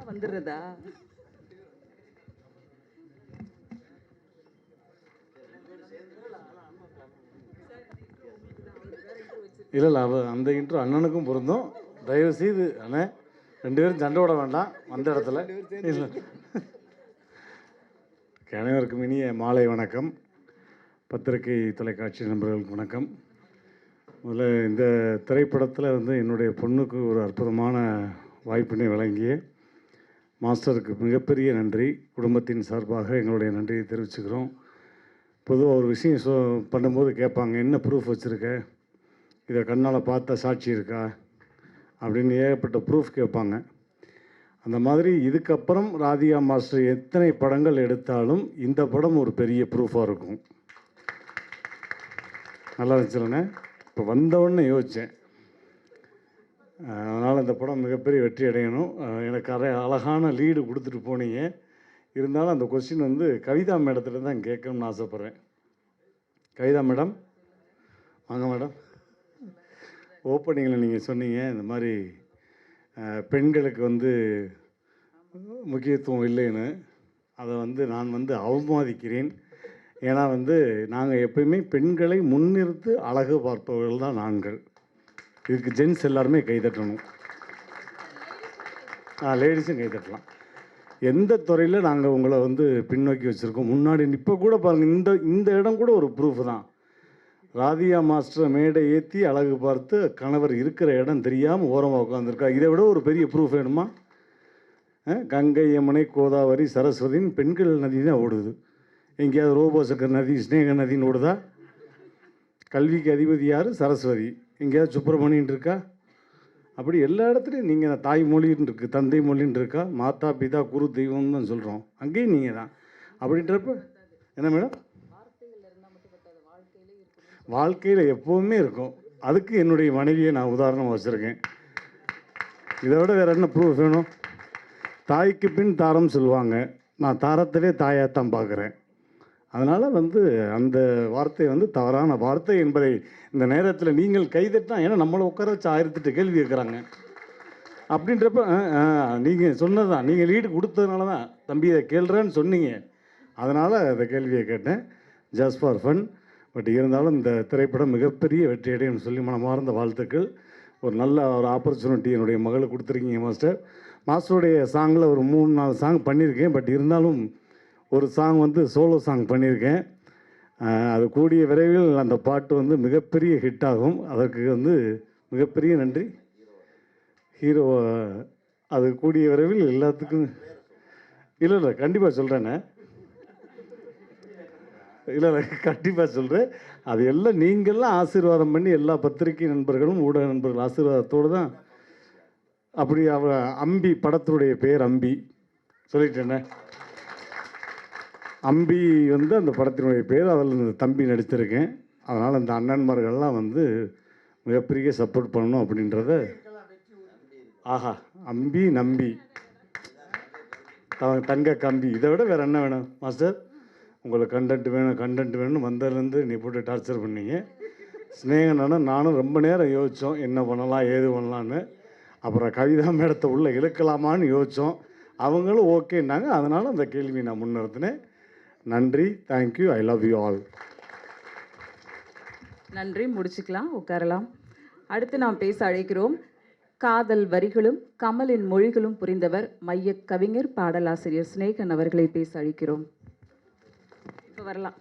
வந்துடுறதா? இல்லை இல்லை, அந்த இன்ட்ரோ அண்ணனுக்கும் பொருந்தும். தயவு செய்து அண்ணே 2 பேரும் சண்டை விட வேண்டாம் வந்த இடத்துல. இல்லை, அனைவருக்கும் இனிய மாலை வணக்கம். பத்திரிகை தொலைக்காட்சி நண்பர்களுக்கு வணக்கம். முதல்ல இந்த திரைப்படத்தில் என்னுடைய பொண்ணுக்கு ஒரு அற்புதமான வாய்ப்பினை வழங்கிய மாஸ்டருக்கு மிகப்பெரிய நன்றி. குடும்பத்தின் சார்பாக எங்களுடைய நன்றியை தெரிவிச்சுக்கிறோம். பொதுவாக ஒரு விஷயம் பண்ணும்போது கேட்பாங்க, என்ன ப்ரூஃப் வச்சுருக்க, இதை கண்ணால் பார்த்த சாட்சி இருக்கா அப்படின்னு ஏகப்பட்ட ப்ரூஃப் கேட்பாங்க. அந்த மாதிரி இதுக்கப்புறம் ராதிகா மாஸ்டர் எத்தனை படங்கள் எடுத்தாலும் இந்த படம் ஒரு பெரிய ப்ரூஃபாக இருக்கும். நல்லா இருந்துச்சுல்லண்ணே. இப்போ வந்தவொடனே யோசித்தேன், அதனால் இந்த படம் மிகப்பெரிய வெற்றி அடையணும். எனக்கு அழகான லீடு கொடுத்துட்டு போனீங்க. இருந்தாலும் அந்த கொஸ்டின் கவிதா மேடத்தில் தான் கேட்கணும்னு ஆசைப்பட்றேன். கவிதா மேடம் வாங்க மேடம். ஓப்பனிங்கில் நீங்கள் சொன்னீங்க இந்த மாதிரி பெண்களுக்கு முக்கியத்துவம் இல்லைன்னு. அதை நான் அவமதிக்கிறேன். ஏன்னா நாங்கள் எப்பயுமே பெண்களை முன்னிறுத்து அழகு பார்ப்பவர்கள் தான் ஆண்கள். இதுக்கு ஜென்ஸ் எல்லாருமே கைதட்டணும். லேடிஸும் கைதட்டலாம். எந்த துறையில் நாங்கள் உங்களை பின்னோக்கி வச்சுருக்கோம், முன்னாடி இப்போ கூட பாருங்கள், இந்த இடம் கூட ஒரு ப்ரூஃப் தான். ராதிகா மாஸ்டரை மேடை ஏற்றி அழகு பார்த்து கணவர் இருக்கிற இடம் தெரியாமல் ஓரமாக உட்காந்துருக்கா. இதை விட ஒரு பெரிய ப்ரூஃப் வேணுமா? கங்கை, யமுனை, கோதாவரி, சரஸ்வதின்னு பெண்கள் நதி தான் ஓடுது. எங்கேயாவது ரோபோசக்கர் நதி, ஸ்னேக நதின்னு ஓடுதா? கல்விக்கு அதிபதி யார்? சரஸ்வதி. எங்கேயாவது சுப்பிரமணியன் இருக்கா? அப்படி எல்லா இடத்துலையும் நீங்கள் தாய்மொழின்னு இருக்குது, தந்தை மொழின்னு இருக்கா, மாதா பிதா குரு தெய்வம்னு தான் சொல்கிறோம். அங்கேயும் நீங்கள் தான். அப்படின்றப்ப என்ன மேடம், வாழ்க்கையில் எப்போவுமே இருக்கும். அதுக்கு என்னுடைய மனைவியை நான் உதாரணமாக வச்சுருக்கேன். இதை விட வேறு என்ன ப்ரூஃப் வேணும்? தாய்க்கு பின் தாரம் சொல்லுவாங்க. நான் தாரத்திலே தாயாகத்தான் பார்க்குறேன். அதனால் அந்த வார்த்தை தவறான வார்த்தை என்பதை இந்த நேரத்தில் நீங்கள் கைதட்டா, ஏன்னா நம்மளை உட்கார வச்சு 1008 கேள்வி கேட்குறாங்க. அப்படின்றப்ப நீங்கள் சொன்னதான், நீங்கள் லீடு கொடுத்ததுனால தான் தம்பி இதை கேள்றேன்னு சொன்னீங்க. அதனால் அந்த கேள்வியை கேட்டேன், ஜஸ்ட் ஃபார் ஃபன். பட் இருந்தாலும் இந்த திரைப்படம் மிகப்பெரிய வெற்றி அடையும் சொல்லி மனமார்ந்த வாழ்த்துக்கள். ஒரு நல்ல ஒரு ஆப்பர்ச்சுனிட்டி என்னுடைய மகளுக்கு கொடுத்துருக்கீங்க மாஸ்டர். மாஸ்டருடைய சாங்கில் ஒரு 3-4 சாங் பண்ணியிருக்கேன். பட் இருந்தாலும் ஒரு சாங் சோலோ சாங் பண்ணியிருக்கேன். அது கூடிய விரைவில் அந்த பாட்டு மிகப்பெரிய ஹிட் ஆகும். அதற்கு மிகப்பெரிய நன்றி. ஹீரோ அது கூடிய விரைவில் எல்லாத்துக்கும் இல்லை கண்டிப்பாக சொல்கிறேண்ணே. இல்லை கண்டிப்பாக சொல்கிறேன். அது எல்லாம் நீங்கள்லாம் ஆசீர்வாதம் பண்ணி, எல்லா பத்திரிகை நண்பர்களும் ஊடக நண்பர்கள் ஆசீர்வாதத்தோடு தான். அப்படி அம்பி படத்தினுடைய பெயர் அம்பி சொல்லிட்டேண்ணே. அம்பி அந்த படத்தினுடைய பேர். அதில் இந்த தம்பி நடித்திருக்கேன். அதனால் அந்த அண்ணன்மார்கள்லாம் மிகப்பெரிய சப்போர்ட் பண்ணணும் அப்படின்றத. ஆஹா, அம்பி நம்பி தங்க கம்பி, இதை விட வேறு என்ன வேணும் மாஸ்டர்? உங்களுக்கு கண்டென்ட் வேணும் வந்ததுலேருந்து நீ போட்டு டார்ச்சர் பண்ணீங்க. ஸ்னேகனா நானும் ரொம்ப நேரம் யோசித்தோம், என்ன பண்ணலாம் ஏது பண்ணலான்னு. அப்புறம் கவிதா மேடத்தை உள்ளே இழுக்கலாமான்னு யோசித்தோம். அவங்களும் ஓகேன்னாங்க. அதனால் அந்த கேள்வி நான் முன்னிறுத்தினேன். நன்றி, thank you, I love you all. நன்றி, முடிச்சுக்கலாம், உட்காரலாம். அடுத்து நாம் பேச அழைக்கிறோம், காதல் வரிகளும் கமலின் மொழிகளும் புரிந்தவர் மைய கவிஞர் பாடலாசிரியர் ஸ்னேகன் அவர்களை பேச அழைக்கிறோம். இப்போ வரலாம்.